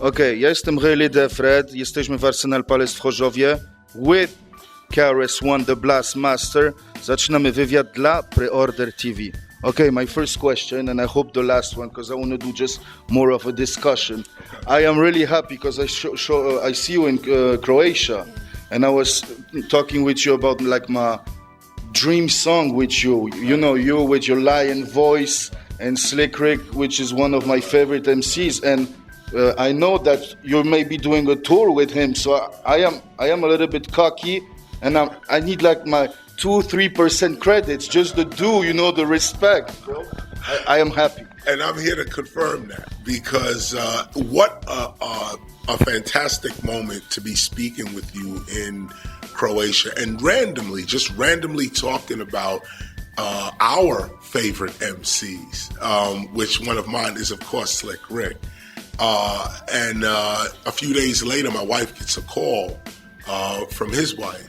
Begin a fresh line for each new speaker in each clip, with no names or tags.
Okej, ja jestem REDA Fred, jesteśmy w Arsenal Palace w Chorzowie with KRS-One, the Blast Master. Zaczynamy wywiad dla PreorderTV. Okay, my first question, and I hope the last one, because I want to do just more of a discussion. I am really happy because I see you in Croatia, and I was talking with you about like my dream song with you. You know, you with your lion voice, and Slick Rick, which is one of my favorite MCs, and I know that you may be doing a tour with him, so I am a little bit cocky, and I need like my 2-3% credits just to do, you know, the respect. I am happy.
And I'm here to confirm that because what a fantastic moment to be speaking with you in Croatia and just randomly talking about our favorite MCs, which one of mine is, of course, Slick Rick. And a few days later, my wife gets a call from his wife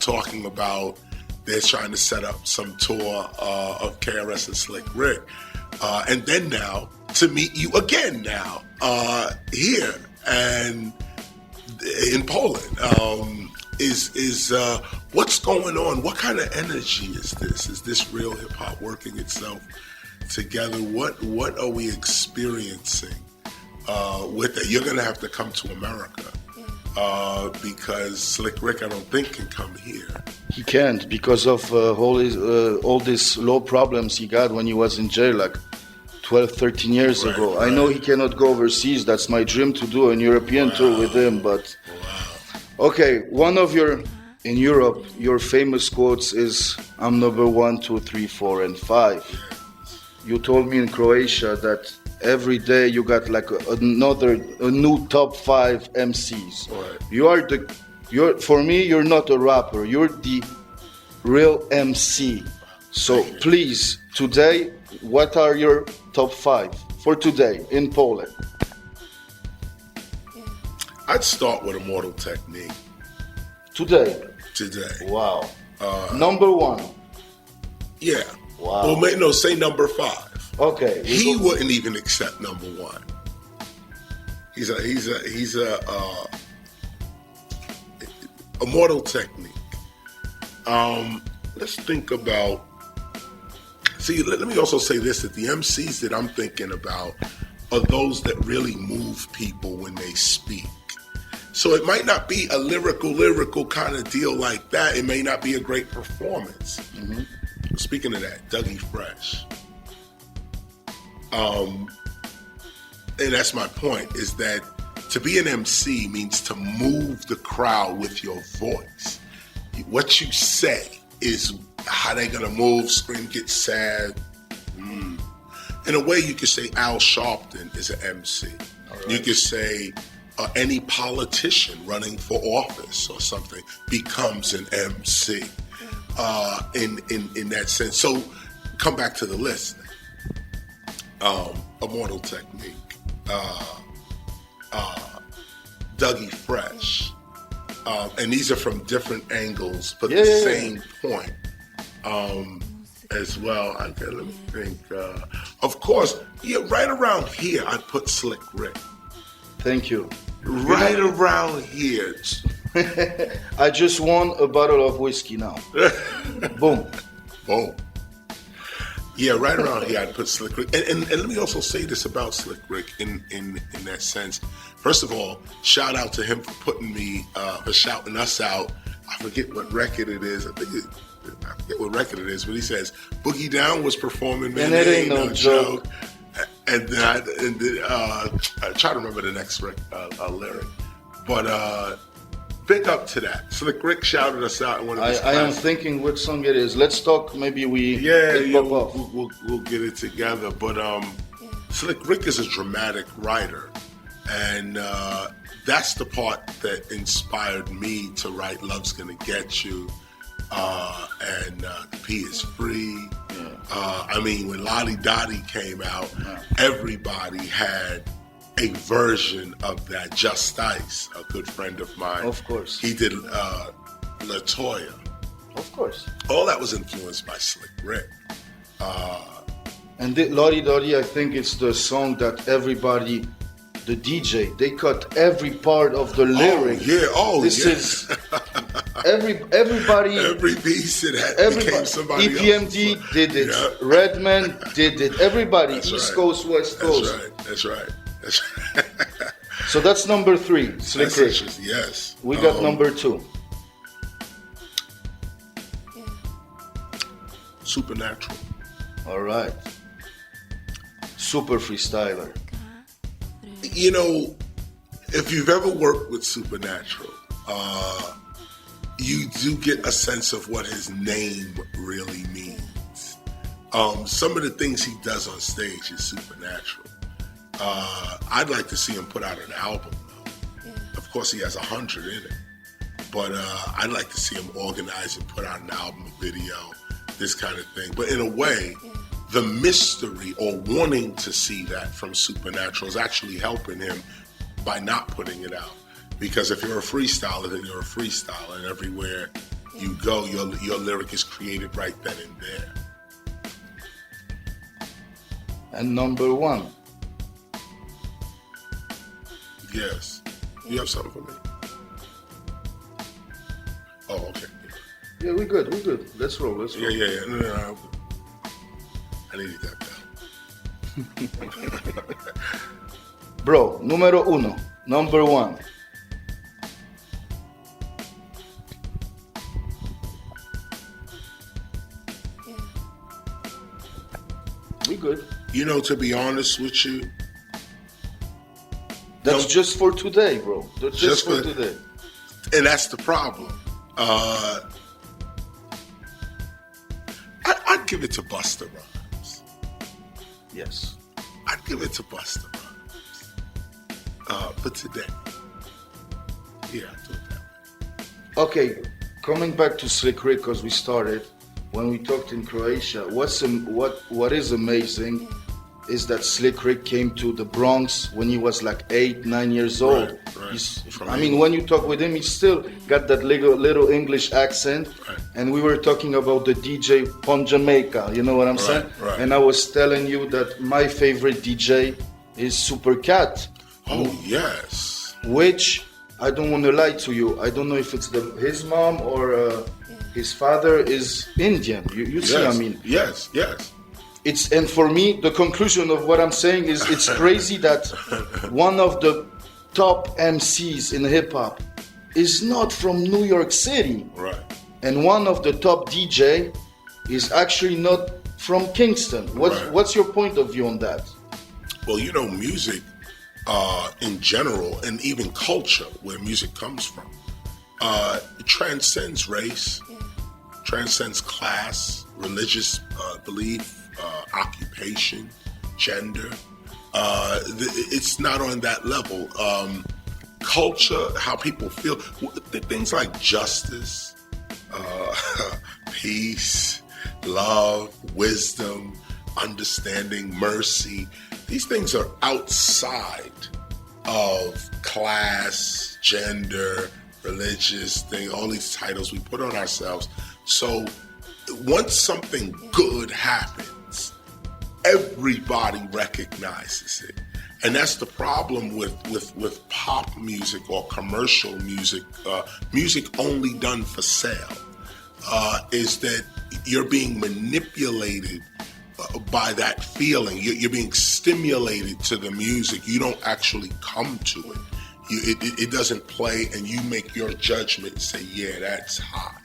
talking about they're trying to set up some tour of KRS and Slick Rick. And then now to meet you again now here and in Poland. Is what's going on? What kind of energy is this? Is this real hip hop working itself together? What are we experiencing with it? You're gonna have to come to America because Slick Rick, I don't think, can come here.
He can't because of all these law problems he got when he was in jail, like 12, 13 years ago. Right. I know he cannot go overseas. That's my dream to do an European tour with him, but. Okay, one of in Europe, your famous quotes is, I'm number 1, 2, 3, 4, and 5. You told me in Croatia that every day you got like a new top 5 MCs. Right. For me, you're not a rapper, you're the real MC. So please, today, what are your top 5 for today in Poland?
I'd start with Immortal Technique.
Today? Wow. Number 1?
Yeah.
Wow.
Well, no, say number 5.
Okay.
He wouldn't even accept number 1. He's a Immortal Technique. Let's think about. See, let me also say this: that the MCs that I'm thinking about are those that really move people when they speak. So it might not be a lyrical kind of deal like that. It may not be a great performance. Mm-hmm. Speaking of that, Dougie Fresh. And that's my point, is that to be an MC means to move the crowd with your voice. What you say is how they're going to move, scream, get sad. In a way, you could say Al Sharpton is an MC. Right. You could say any politician running for office or something becomes an MC in that sense. So come back to the list. Immortal Technique, Dougie Fresh, and these are from different angles, but the same point. As well, let me think. Of course, right around here, I put Slick Rick.
Thank you.
Right around here.
I just won a bottle of whiskey now. Boom.
Boom. Yeah, right around here, I'd put Slick Rick. And let me also say this about Slick Rick in that sense. First of all, shout out to him for for shouting us out. I forget what record it is. I forget what record it is, but he says, Boogie Down was performing, man,
and it ain't no joke.
And I try to remember the next lyric. But big up to that. Slick Rick shouted us out in one of his
I am thinking what song it is. Let's talk, maybe we'll
get it together. But Slick Rick is a dramatic writer. And that's the part that inspired me to write Love's Gonna Get You. And P is Free. I mean, when Lottie Dottie came out, everybody had a version of that. Just Ice, a good friend of mine.
Of course.
He did LaToya.
Of course.
All that was influenced by Slick Rick.
And Lottie Dottie, I think it's the song that everybody the DJ, they cut every part of the lyric. This is everybody.
Every piece it had became somebody
EPMD
else.
did it.
Yeah.
Redman did it. Everybody.
That's
East
right.
Coast, West Coast.
That's right. That's right.
So that's number 3. Slick
That's
Rick.
interesting. Yes.
We got number 2.
Supernatural.
All right. Super freestyler.
You know, if you've ever worked with Supernatural, you do get a sense of what his name really means. Some of the things he does on stage is supernatural. I'd like to see him put out an album, though. Of course, he has 100 in it. But I'd like to see him organize and put out an album, a video, this kind of thing. But in a way, the mystery or wanting to see that from Supernatural is actually helping him by not putting it out. Because if you're a freestyler, then you're a freestyler. And everywhere you go, your lyric is created right then and there.
And number 1.
Yes. You have something for me? Oh, okay.
Yeah, we good. Let's roll.
Yeah. No. I needed that bell.
Bro, numero 1. Number 1. We good.
You know, to be honest with you,
That's just for today, bro. That's just for today.
And that's the problem. I'd give it to Busta Rhymes.
Yes.
I'd give it to Busta Rhymes. For today. Yeah, I'll do it that way.
Okay, coming back to Slick Rick, because we started when we talked in Croatia. What is amazing is that Slick Rick came to the Bronx when he was like 8, 9 years old.
Right.
When you talk with him, he still got that little English accent.
Right.
And we were talking about the DJ from Jamaica, you know what I'm saying?
Right.
And I was telling you that my favorite DJ is Super Cat.
Oh, yes.
Which, I don't want to lie to you, I don't know if it's his mom or his father is Indian. You see what I mean?
Yes.
And for me, the conclusion of what I'm saying is it's crazy that one of the top MCs in hip hop is not from New York City.
Right.
And one of the top DJ is actually not from Kingston. What's your point of view on that?
Well, you know, music in general, and even culture, where music comes from, it transcends race, transcends class, religious belief, occupation, gender. It's not on that level. Culture, how people feel, things like justice, peace, love, wisdom, understanding, mercy. These things are outside of class, gender, religious thing, all these titles we put on ourselves. So once something good happens, everybody recognizes it. And that's the problem with pop music or commercial music, music only done for sale, is that you're being manipulated by that feeling. You're being stimulated to the music. You don't actually come to it. It doesn't play, and you make your judgment and say, yeah, that's hot.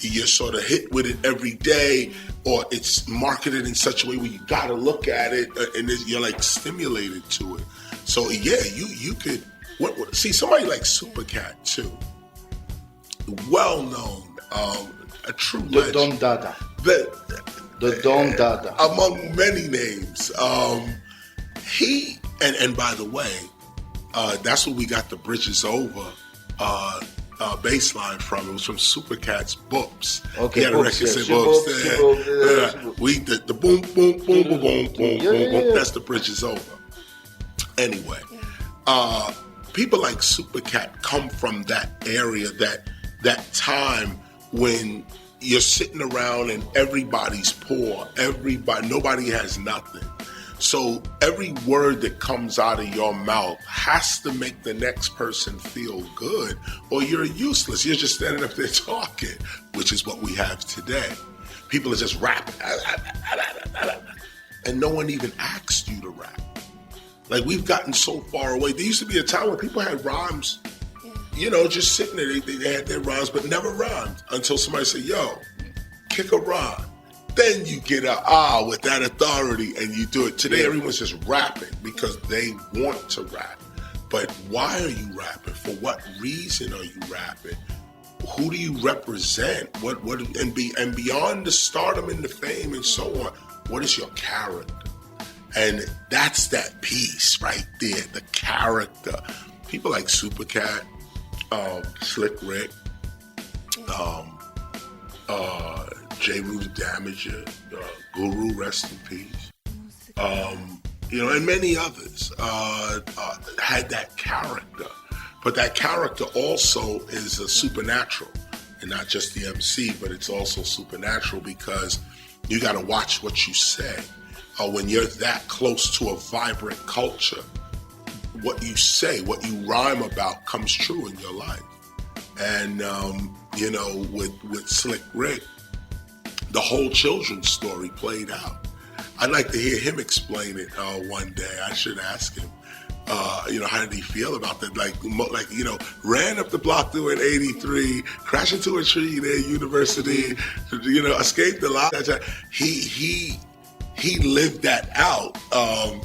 You're sort of hit with it every day, or it's marketed in such a way where you got to look at it, and you're like stimulated to it. So yeah, you could see somebody like Supercat too, well known, a true legend.
Don Dada. The Don Dada.
Among many names. He, and by the way, that's where we got the Bridges Over bass line from. It was from Supercat's Boops.
Okay,
he had a record say Boops. We did the boom, boom, boom, boom, boom, boom, boom. That's the Bridges Over. Anyway, people like Supercat come from that area, that time when you're sitting around and everybody's poor, nobody has nothing. So every word that comes out of your mouth has to make the next person feel good, or you're useless. You're just standing up there talking, which is what we have today. People are just rapping, and no one even asked you to rap. Like, we've gotten so far away. There used to be a time when people had rhymes, you know, just sitting there. They had their rhymes, but never rhymed until somebody said, yo, kick a rhyme. Then you get with that authority and you do it. Today, everyone's just rapping because they want to rap. But why are you rapping? For what reason are you rapping? Who do you represent? And beyond the stardom and the fame and so on, what is your character? And that's that piece right there, the character. People like Supercat, Slick Rick, J. Rue the Damager, Guru, rest in peace. You know, and many others had that character. But that character also is a supernatural, and not just the MC, but it's also supernatural because you got to watch what you say. When you're that close to a vibrant culture, what you say, what you rhyme about comes true in your life. And, you know, with Slick Rick, the whole children's story played out. I'd like to hear him explain it one day. I should ask him. You know, how did he feel about that? Like, you know, ran up the block doing 83, crashed into a tree there at university, you know, escaped the lot. He lived that out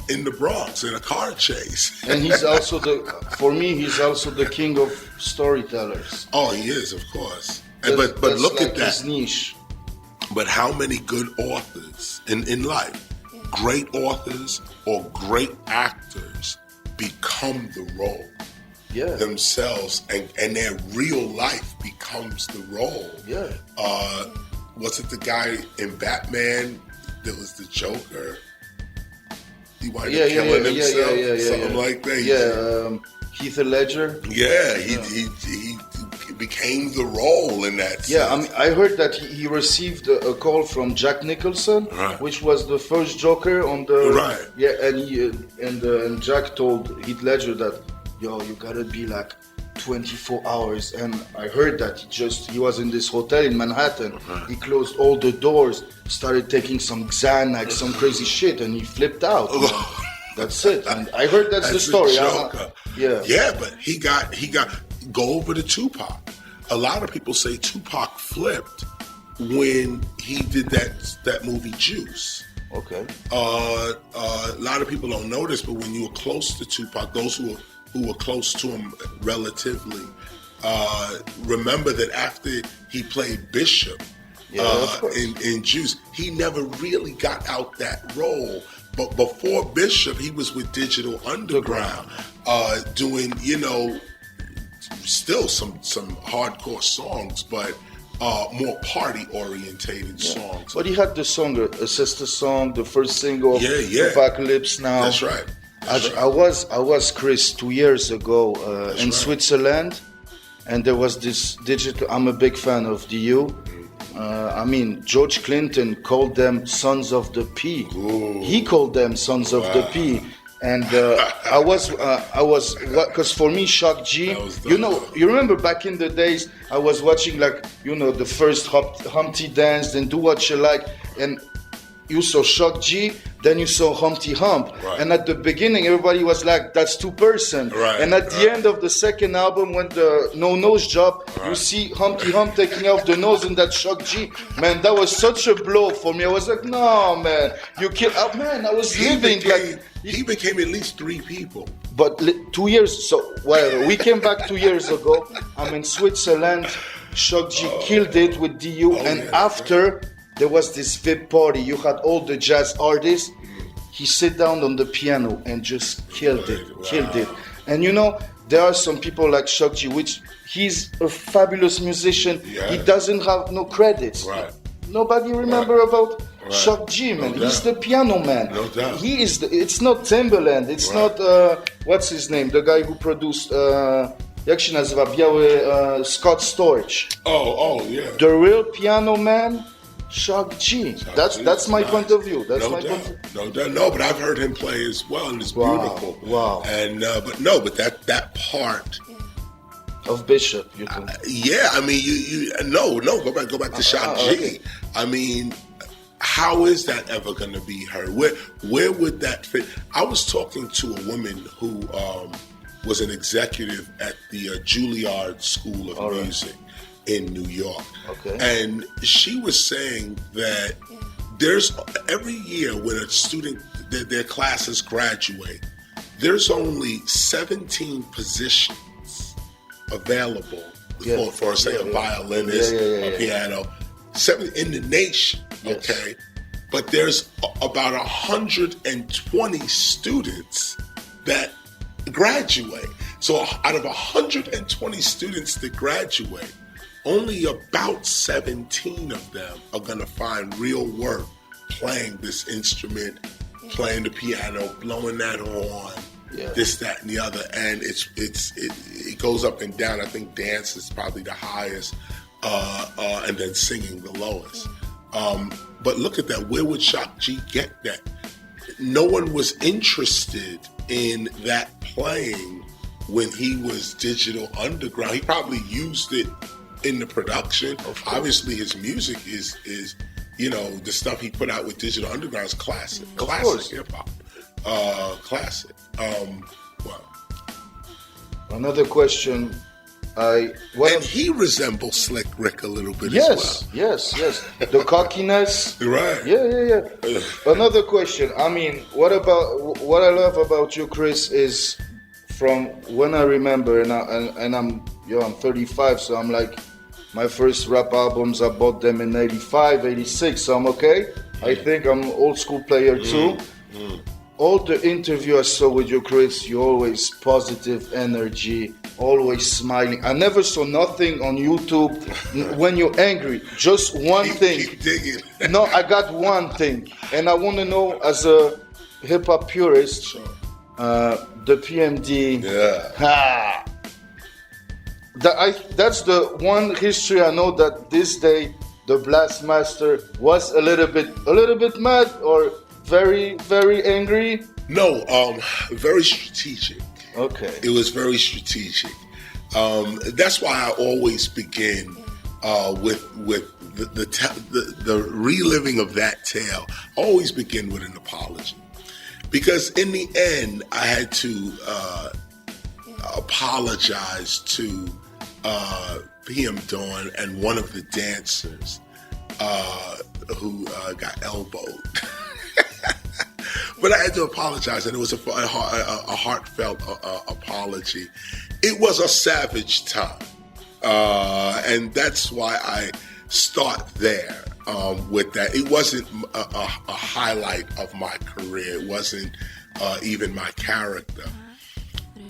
in the Bronx in a car chase.
And he's also for me, he's also the king of storytellers.
Oh, he is, of course. But look
like
at that.
His niche.
But how many good authors in life, great authors or great actors, become the role themselves, and their real life becomes the role.
Yeah.
Was it the guy in Batman that was the Joker? He wound up killing himself, something like that.
Heath Ledger.
Yeah, he became the role in that sense.
Yeah, I mean, I heard that he received a call from Jack Nicholson, which was the first Joker on the and Jack told Heath Ledger that, yo, you gotta be like 24 hours. And I heard that he was in this hotel in Manhattan. He closed all the doors, started taking some Xanax, some crazy shit, and he flipped out. That's it. And I heard that's the story.
Joker. Yeah, but he got go over to Tupac. A lot of people say Tupac flipped when he did that movie Juice.
Okay.
A lot of people don't know this, but when you were close to Tupac, those who were close to him relatively, remember that after he played Bishop in Juice, he never really got out that role. But before Bishop, he was with Digital Underground, doing, you know, still some hardcore songs, but more party-orientated songs.
But he had the song, a sister song, the first single, Apocalypse Now.
That's right.
I was Chris 2 years ago in Switzerland, and there was this digital. I'm a big fan of DU. I mean, George Clinton called them Sons of the P.
Ooh.
He called them Sons of the P. And I was, because for me, Shock G, you know, you remember back in the days, I was watching, like, you know, the first Humpty Dance, then Do What You Like, and you saw Shock G, then you saw Humpty Hump.
Right.
And at the beginning, everybody was like, that's two-person.
Right.
And at the end of the second album, when the No Nose Job, you see Humpty Hump taking off the nose in that Shock G. Man, that was such a blow for me. I was like, no, man, you can't. Man, I was living like.
He became at least three people.
But 2 years, so whatever. We came back 2 years ago. I'm in Switzerland. Shock G killed it with DU. After, there was this VIP party. You had all the jazz artists. He sit down on the piano and just killed it. And you know, there are some people like Shock G, which he's a fabulous musician. Yeah. He doesn't have no credits.
Right.
Nobody remember about Shock G, man. He's the piano man.
No doubt.
He is. It's not Timbaland. It's not what's his name? The guy who produced jak się nazywa? Biały Scott Storch.
Oh, yeah.
The real piano man Shock G.
Shock
That's
G,
that's my
nice.
point of view. That's
No
my
doubt.
point of
No doubt. No, but I've heard him play as well, and it's
Wow,
beautiful.
wow.
And but that part.
of Bishop, you think?
Yeah, I mean, you go back to Shock G.
Okay.
I mean, how is that ever going to be heard? Where would that fit? I was talking to a woman who was an executive at the Juilliard School of Music in New York.
Okay.
And she was saying that there's every year when a student, their classes graduate, there's only 17 positions available for say, a violinist, a piano, 7 in the nation, okay? But there's about 120 students that graduate. So out of 120 students that graduate, only about 17 of them are gonna find real work playing this instrument, playing the piano, blowing that horn, this, that, and the other, and it goes up and down. I think dance is probably the highest, and then singing the lowest. But look at that. Where would Shock G get that? No one was interested in that playing when he was Digital Underground. He probably used it in the production. Obviously, his music is the stuff he put out with Digital Underground is classic hip hop. Classic. Well,
another question.
And he resembles Slick Rick a little bit as well.
Yes. The cockiness.
Right.
Yeah. Another question. I mean, what I love about you, Chris, is from when I remember, and I'm 35, so I'm like, my first rap albums, I bought them in 85, 86, so I'm okay. I think I'm an old school player too. All the interview I saw with you, Chris, you always positive energy, always smiling. I never saw nothing on YouTube when you're angry. Just one thing.
Keep digging.
No, I got one thing. And I want to know, as a hip-hop purist, the PMD.
Yeah.
That's the one history I know, that this day the Blast Master was a little bit mad or very, very angry.
No, very strategic.
Okay.
It was very strategic. That's why I always begin with the reliving of that tale. I always begin with an apology, because in the end, I had to apologize to PM Dawn and one of the dancers who got elbowed. But I had to apologize, and it was a heartfelt apology. It was a savage time, and that's why I start there with that. It wasn't a highlight of my career. It wasn't even my character.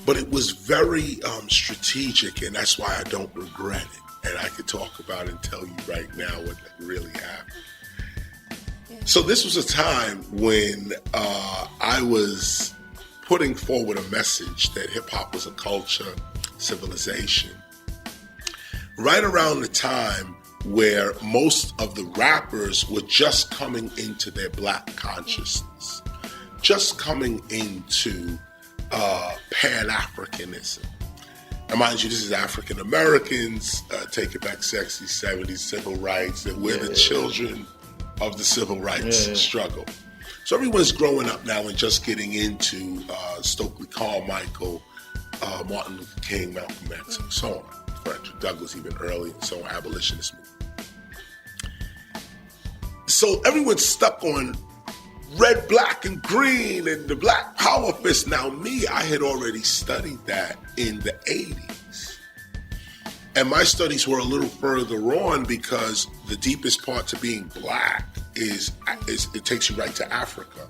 But it was very strategic, and that's why I don't regret it. And I could talk about it and tell you right now what really happened. So this was a time when I was putting forward a message that hip-hop was a culture, civilization. Right around the time where most of the rappers were just coming into their black consciousness, just coming into Pan-Africanism. And mind you, this is African Americans, take it back 60s, 70s, civil rights, that we're the children of the civil rights struggle. So everyone's growing up now and just getting into Stokely Carmichael, Martin Luther King, Malcolm X, and so on. Frederick Douglass even early, and so on, abolitionist movement. So everyone's stuck on red, black, and green, and the Black Power fist. Now me, I had already studied that in the 80s. And my studies were a little further on, because the deepest part to being black is it takes you right to Africa.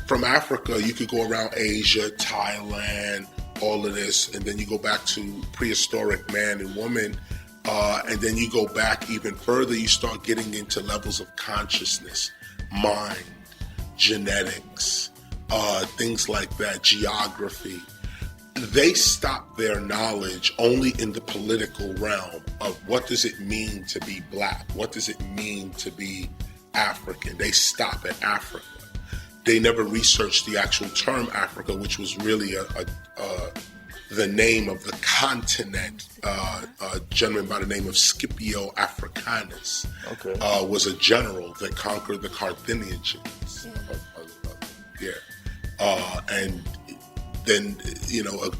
From Africa, you could go around Asia, Thailand, all of this, and then you go back to prehistoric man and woman, and then you go back even further, you start getting into levels of consciousness, mind, genetics, things like that, geography. they stop their knowledge only in the political realm of what does it mean to be black? What does it mean to be African? They stop at Africa. They never researched the actual term Africa, which was really the name of the continent. A gentleman by the name of Scipio Africanus was a general that conquered the Carthaginians. And then,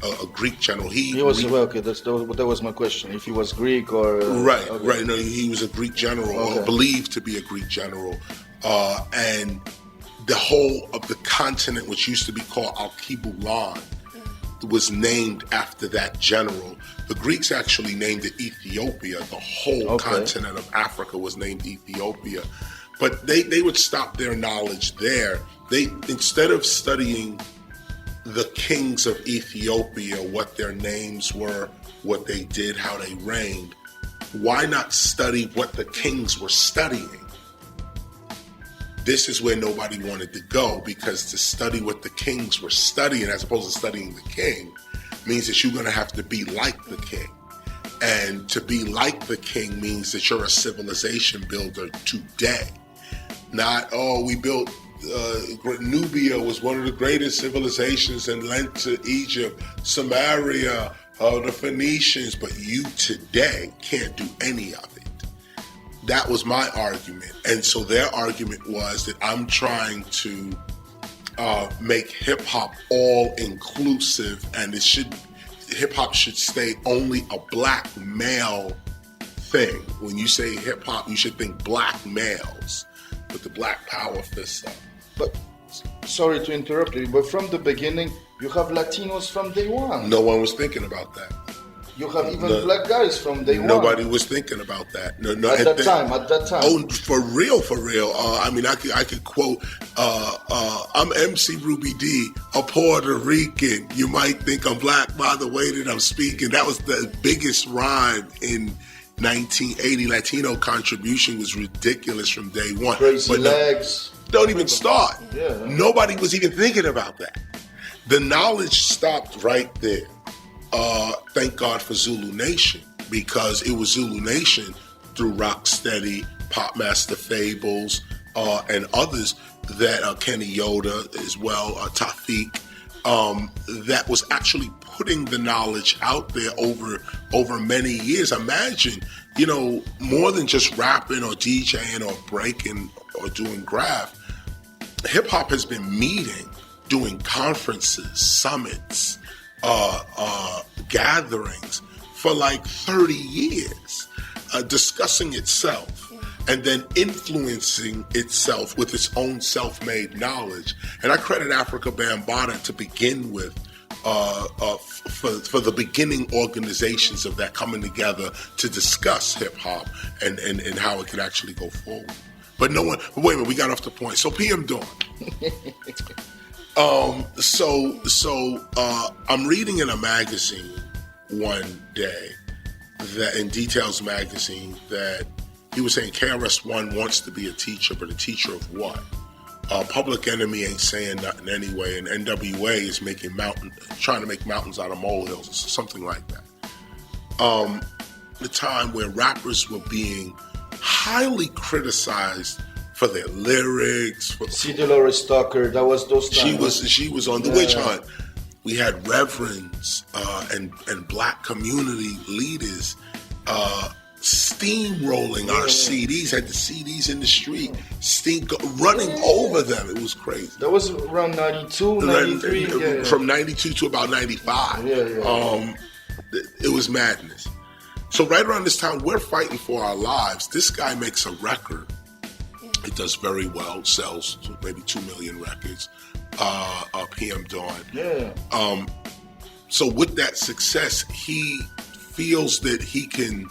a Greek general. He was
okay. That was my question. If he was Greek or
right. No, he was a Greek general, or believed to be a Greek general, and the whole of the continent, which used to be called Alkebulan, was named after that general. The Greeks actually named it Ethiopia. The whole continent of Africa was named Ethiopia, but they would stop their knowledge there. They, instead of studying the kings of Ethiopia, what their names were, what they did, how they reigned, why not study what the kings were studying? This is where nobody wanted to go, because to study what the kings were studying as opposed to studying the king means that you're going to have to be like the king. And to be like the king means that you're a civilization builder today. Not, we built Nubia was one of the greatest civilizations and lent to Egypt, Samaria, the Phoenicians, but you today can't do any of it. That was my argument. And so their argument was that I'm trying to make hip hop all inclusive, and hip hop should stay only a black male thing. When you say hip hop, you should think black males with the black power fists up.
But sorry to interrupt you, but from the beginning, you have Latinos from day one.
No one was thinking about that.
You have even black guys from day one.
Nobody was thinking about that. No,
at that time.
Oh, for real. I could quote, I'm MC Ruby D, a Puerto Rican. You might think I'm black by the way that I'm speaking. That was the biggest rhyme in 1980. Latino contribution was ridiculous from day one.
Crazy legs.
Don't even start.
Yeah.
Nobody was even thinking about that. The knowledge stopped right there. Thank God for Zulu Nation, because it was Zulu Nation through Rocksteady, Popmaster Fables, and others that Kenny Yoda as well, Tafik, that was actually putting the knowledge out there over many years. Imagine, more than just rapping or DJing or breaking or doing graph. Hip hop has been meeting, doing conferences, summits, gatherings for like 30 years, discussing itself and then influencing itself with its own self-made knowledge. And I credit Africa Bambaataa to begin with for the beginning organizations of that coming together to discuss hip-hop and how it can actually go forward. But no one, wait a minute, we got off the point. So PM Dawn. I'm reading in a magazine one day, that in Details magazine, that he was saying KRS-One wants to be a teacher, but a teacher of what? Public Enemy ain't saying nothing anyway, and NWA is trying to make mountains out of molehills, or something like that. The time where rappers were being highly criticized for their lyrics.
C. Dolores Tucker, that was those times.
She was on the witch hunt. We had reverends and black community leaders steamrolling our CDs, had the CDs in the street, running over them. It was crazy.
That was around 92, 93.
From 92 to about 95. It was madness. So right around this time, we're fighting for our lives. This guy makes a record. It does very well, sells maybe 2 million records. PM Dawn.
Yeah.
So with that success, he feels that he can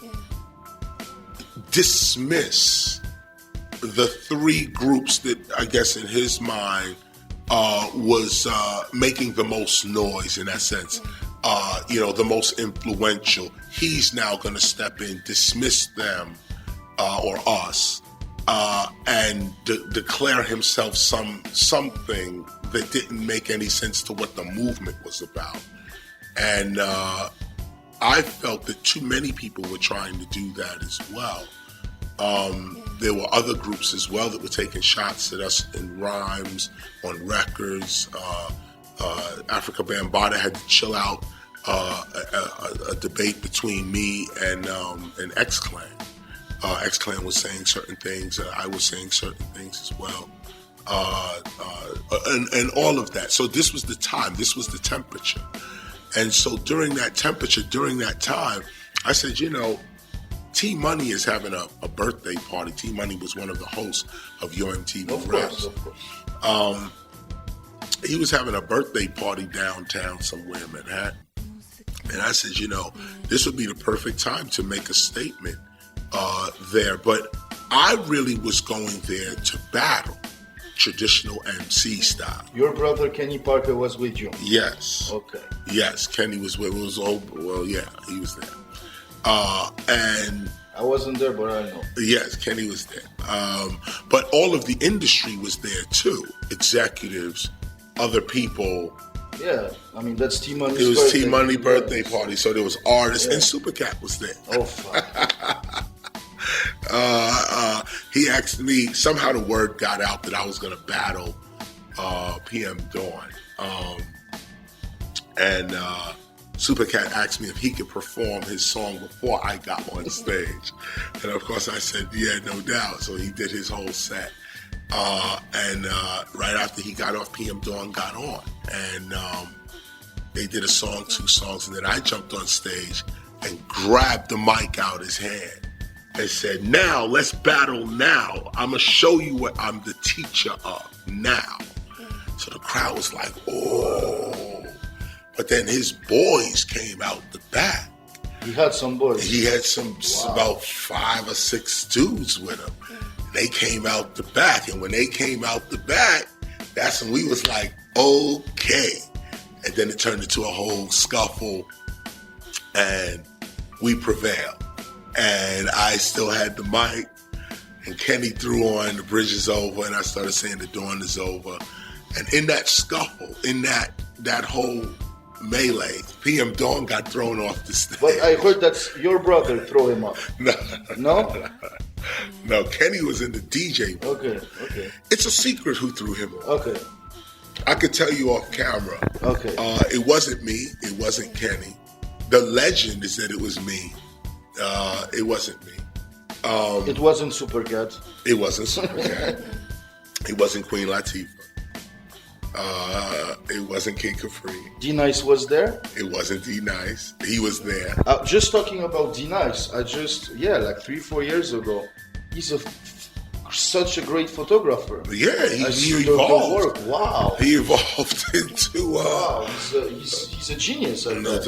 dismiss the three groups that I guess in his mind was making the most noise in that sense. The most influential. He's now going to step in, dismiss them or us, and declare himself something that didn't make any sense to what the movement was about. And I felt that too many people were trying to do that as well. There were other groups as well that were taking shots at us in rhymes, on records. Africa Bambaataa had to chill out a debate between me and X-Clan. X-Clan was saying certain things, I was saying certain things as well. And all of that. So this was the time, this was the temperature. And so during that time, I said, you know, T-Money is having a birthday party. T-Money was one of the hosts of Your MTV Raps.
Of course.
He was having a birthday party downtown somewhere in Manhattan. And I said, you know, this would be the perfect time to make a statement there. But I really was going there to battle traditional MC style.
Your brother Kenny Parker was with you?
Yes.
Okay.
Yes, Kenny was with me. He was there. And
I wasn't there, but I know.
Yes, Kenny was there. But all of the industry was there too. Executives, other people.
Yeah, I mean, that's T-Money's
It was
birthday.
T-Money birthday party, so there was artists, and Supercat was there.
Oh, fuck.
He asked me, somehow the word got out that I was going to battle PM Dawn. And Supercat asked me if he could perform his song before I got on stage. And of course I said, yeah, no doubt. So he did his whole set. And right after he got off, PM Dawn got on. And they did a song, 2 songs, and then I jumped on stage and grabbed the mic out of his hand and said, now, let's battle now. I'm going to show you what I'm the teacher of now. So the crowd was like, oh. But then his boys came out the back.
He had some boys.
He had about 5 or 6 dudes with him. They came out the back, and when they came out the back, that's when we was like, okay. And then it turned into a whole scuffle, and we prevailed. And I still had the mic, and Kenny threw on The Bridge Is Over, and I started saying The Dawn Is Over. And in that scuffle, in that whole melee, PM Dawn got thrown off the stage.
But I heard that's your brother throw him off. No?
No, Kenny was in the DJ booth.
Okay.
It's a secret who threw him off.
Okay.
I could tell you off camera.
Okay.
It wasn't me. It wasn't Kenny. The legend is that it was me. It wasn't me.
It wasn't Supercat.
It wasn't Supercat. It wasn't Queen Latifah. It wasn't King Capri.
D-Nice was there?
It wasn't D-Nice. He was there.
Just talking about D-Nice, like 3-4 years ago, he's such a great photographer.
Yeah, he
the
evolved.
work. Wow.
He evolved into...
wow, he's a genius.
No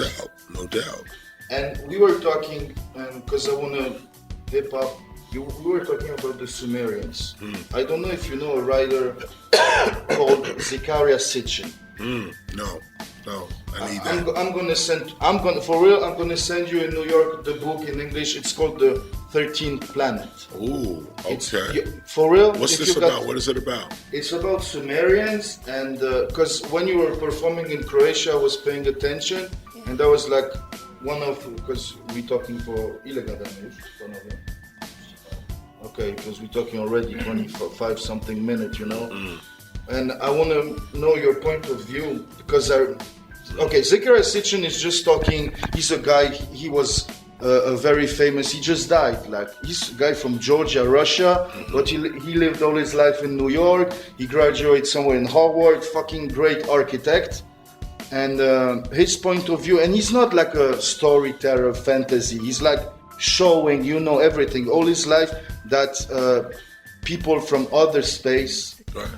doubt.
And we were talking, because I want to hip hop, we were talking about the Sumerians. I don't know if you know a writer called KRS-One.
No, I need that.
I'm gonna send you in New York the book in English. It's called The 13th Planet.
Ooh, okay.
For real.
What's this about? What is it about?
It's about Sumerians, and because when you were performing in Croatia, I was paying attention, and I was like, because we're talking for illegal damage. Okay, because we're talking already 25 something minutes, you know. And I want to know your point of view, because KRS-One is just talking. He's a guy. He was a very famous. He just died. Like, he's a guy from Georgia, Russia, but he lived all his life in New York. He graduated somewhere in Harvard. Fucking great architect. And his point of view, and he's not like a storyteller fantasy. He's like showing, everything all his life that people from other space.
Right.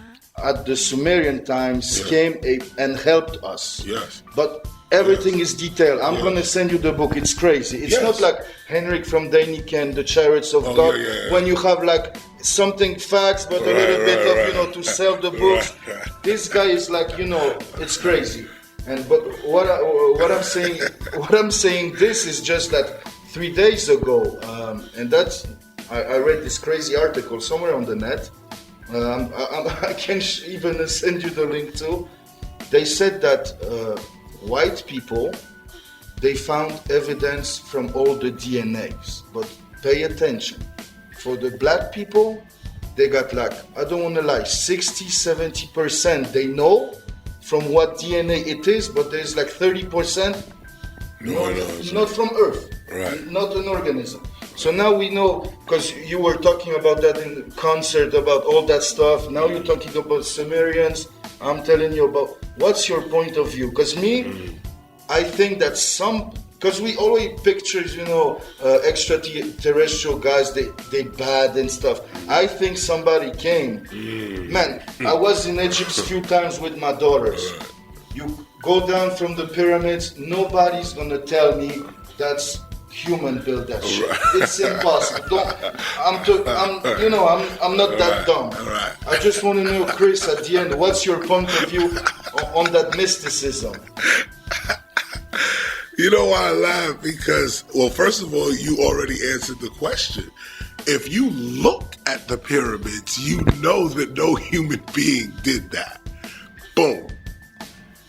At the Sumerian times came and helped us.
Yes.
But everything is detailed. I'm going to send you the book. It's crazy. It's not like Henrik from Däniken, The Chariots of God, when you have like something facts, but a little bit of, to sell the books. This guy is like, it's crazy. But what I'm saying, this is just that 3 days ago, and that's, I read this crazy article somewhere on the net. I can even send you the link too. They said that white people they found evidence from all the DNAs. But pay attention. For the black people, they got like, I don't want to lie, 60-70% they know from what DNA it is, but there's like 30% not from Earth,
right.
Not an organism. So now we know, because you were talking about that in the concert, about all that stuff. Now you're talking about Sumerians. I'm telling you about, what's your point of view? Because I think that because we always pictures, extraterrestrial guys, they bad and stuff. I think somebody came. Man, I was in Egypt a few times with my daughters. You go down from the pyramids, nobody's gonna tell me that's human built that shit. It's impossible. I'm not that dumb.
Right.
I just want to know, Chris, at the end, what's your point of view on that mysticism?
You know why I laugh? Because, well, first of all, you already answered the question. If you look at the pyramids, you know that no human being did that. Boom.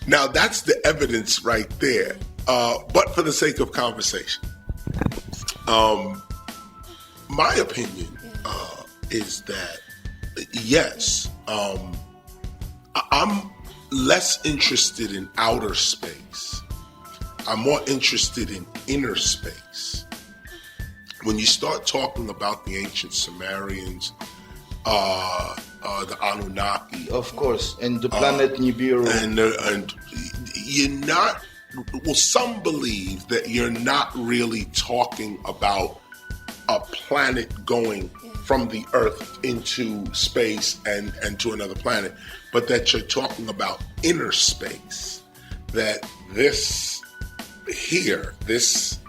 Now, that's the evidence right there. But for the sake of conversation, my opinion is that, yes, I'm less interested in outer space. I'm more interested in inner space. When you start talking about the ancient Sumerians, the Anunnaki,
of course, and the planet Nibiru,
and you're not. Well, some believe that you're not really talking about a planet going from the Earth into space and to another planet, but that you're talking about inner space. That this here, this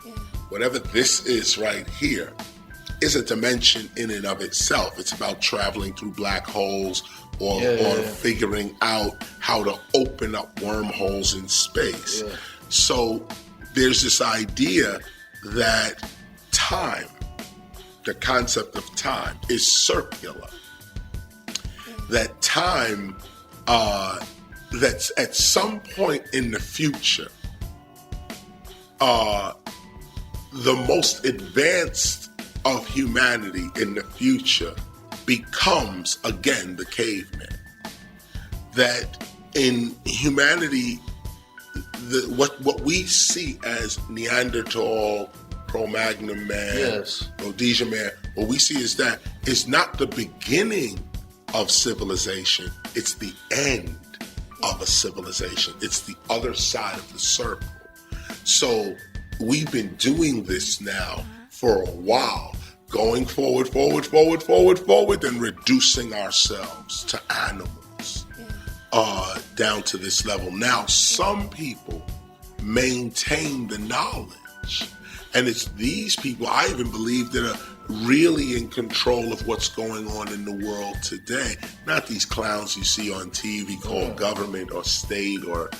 whatever this is right here, is a dimension in and of itself. It's about traveling through black holes or figuring out how to open up wormholes in space. Yeah. So there's this idea that time, the concept of time, is circular. That time, that's at some point in the future, the most advanced of humanity in the future becomes, again, the caveman. That in humanity, what we see as Neanderthal, Cro-Magnon man, Rhodesian man, what we see is that it's not the beginning of civilization, it's the end of a civilization. It's the other side of the circle. So we've been doing this now for a while, going forward, and reducing ourselves to animals. Down to this level. Now, some people maintain the knowledge, and it's these people, I even believe, that are really in control of what's going on in the world today. Not these clowns you see on TV called government or state or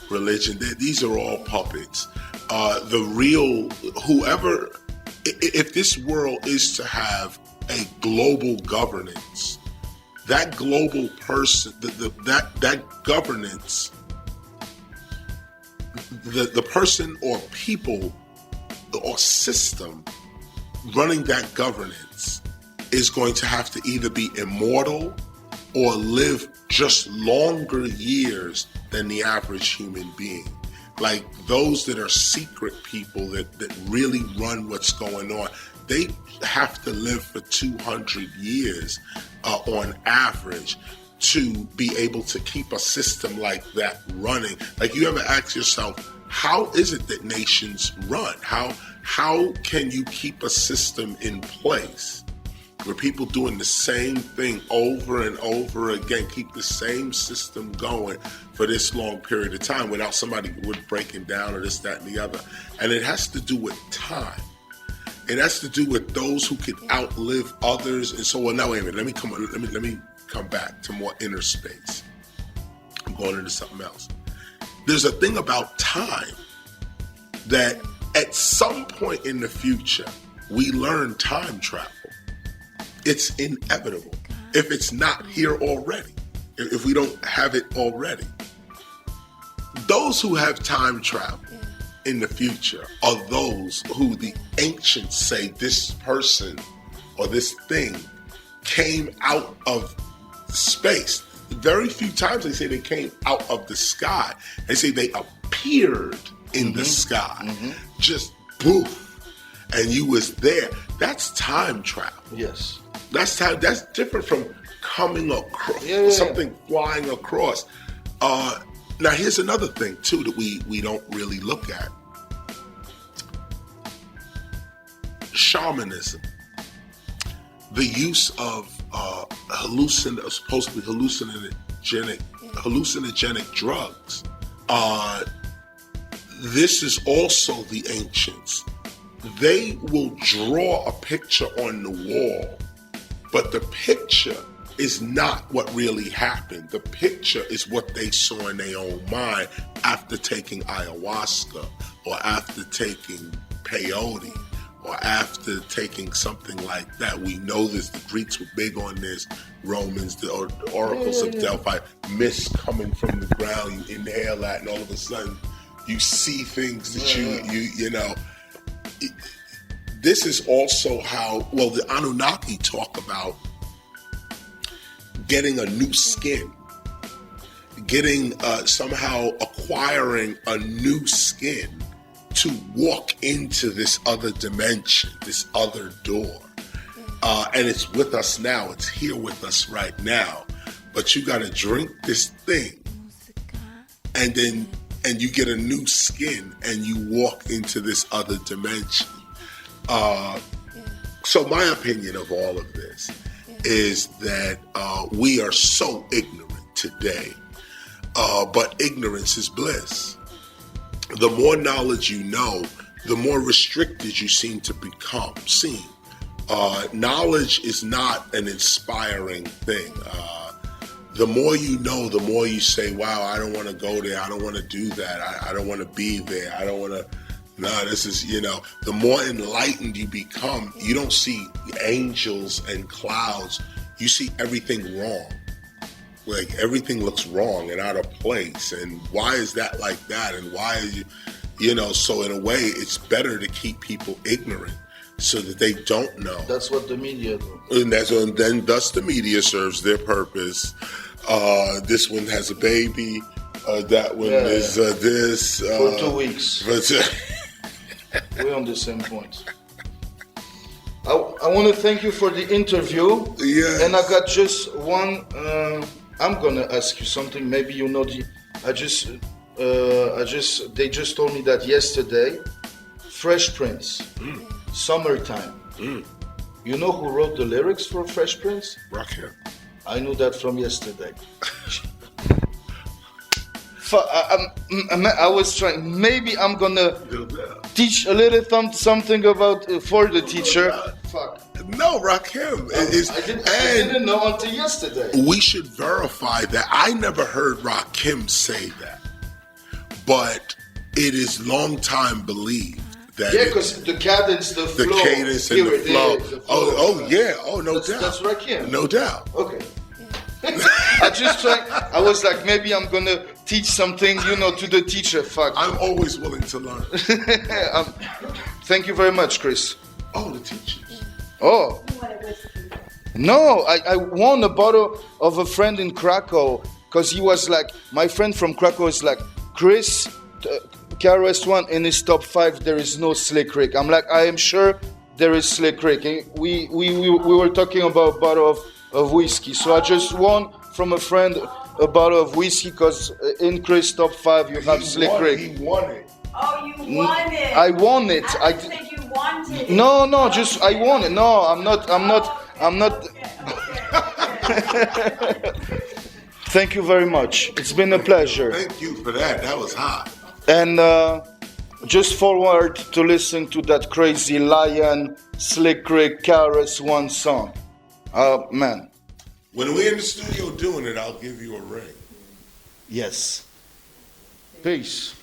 religion. These are all puppets. The real, whoever, if this world is to have a global governance, that global person, that governance, the person or people or system running that governance is going to have to either be immortal or live just longer years than the average human being. Like those that are secret people that really run what's going on, they have to live for 200 years on average to be able to keep a system like that running. Like, you ever ask yourself, how is it that nations run? How can you keep a system in place where people doing the same thing over and over again, keep the same system going for this long period of time without somebody breaking down or this, that, and the other? And it has to do with time. It has to do with those who can outlive others. And so, well, now wait a minute. Let me come back to more inner space. I'm going into something else. There's a thing about time that at some point in the future, we learn time travel. It's inevitable. If it's not here already, if we don't have it already. Those who have time travel in the future are those who the ancients say this person or this thing came out of space. Very few times they say they came out of the sky. They say they appeared in the sky. Just poof. And you was there. That's time travel.
Yes.
That's different from coming across, something flying across. Now, here's another thing, too, that we don't really look at. Shamanism. The use of supposedly hallucinogenic drugs. This is also the ancients. They will draw a picture on the wall, but the picture is not what really happened. The picture is what they saw in their own mind after taking ayahuasca or after taking peyote or after taking something like that. We know this. The Greeks were big on this. Romans, the oracles of Delphi, mist coming from the ground. You inhale that, and all of a sudden, you see things that you know. This is also how, well, the Anunnaki talk about getting a new skin, getting somehow acquiring a new skin to walk into this other dimension, this other door. And it's with us now. It's here with us right now. But you got to drink this thing, and you get a new skin, and you walk into this other dimension. So my opinion of all of this is that we are so ignorant today, but ignorance is bliss. The more knowledge you know, the more restricted you seem to become. Knowledge is not an inspiring thing. The more you know, the more you say, wow, I don't want to go there. I don't want to do that. I don't want to be there. I don't want to. No, this is, the more enlightened you become, you don't see angels and clouds. You see everything wrong. Like, everything looks wrong and out of place. And why is that like that? And why are you, so in a way, it's better to keep people ignorant so that they don't know.
That's what the media do.
And then thus the media serves their purpose. This one has a baby. That one is this.
For 2 weeks. We're on the same point. I want to thank you for the interview.
Yes.
And I got just one. I'm gonna ask you something. Maybe you know the. They just told me that yesterday. Fresh Prince, Summertime. You know who wrote the lyrics for Fresh Prince?
Rakim.
I knew that from yesterday. I was trying. Maybe I'm gonna teach a little something about for the teacher. Fuck.
No, Rakim.
I didn't know until yesterday.
We should verify that. I never heard Rakim say that, but it is long time believed that.
Yeah, because the cadence, the flow.
The cadence and the flow. Oh, yeah. Oh, no doubt.
That's Rakim.
No doubt.
Okay. I was like, maybe I'm gonna teach something, to the teacher. Fuck.
I'm always willing to learn.
Thank you very much, Chris.
Oh, the teachers.
Oh. No, I won a bottle of a friend in Krakow because he was like, my friend from Krakow is like, Chris, KRS-One in his top 5, there is no Slick Rick. I'm like, I am sure there is Slick Rick. And we were talking about a bottle of whiskey. So I just won from a friend a bottle of whiskey because in Chris' top 5 you have Slick Rick.
He won it.
Oh, you won it.
I won it.
I think you wanted it.
No, just I won it. No, I'm not. Thank you very much. It's been a pleasure.
Thank you for that. That was hot.
And just forward to listen to that crazy Lion Slick Rick KRS-One song. Man.
When we're in the studio doing it, I'll give you a ring.
Yes. Peace.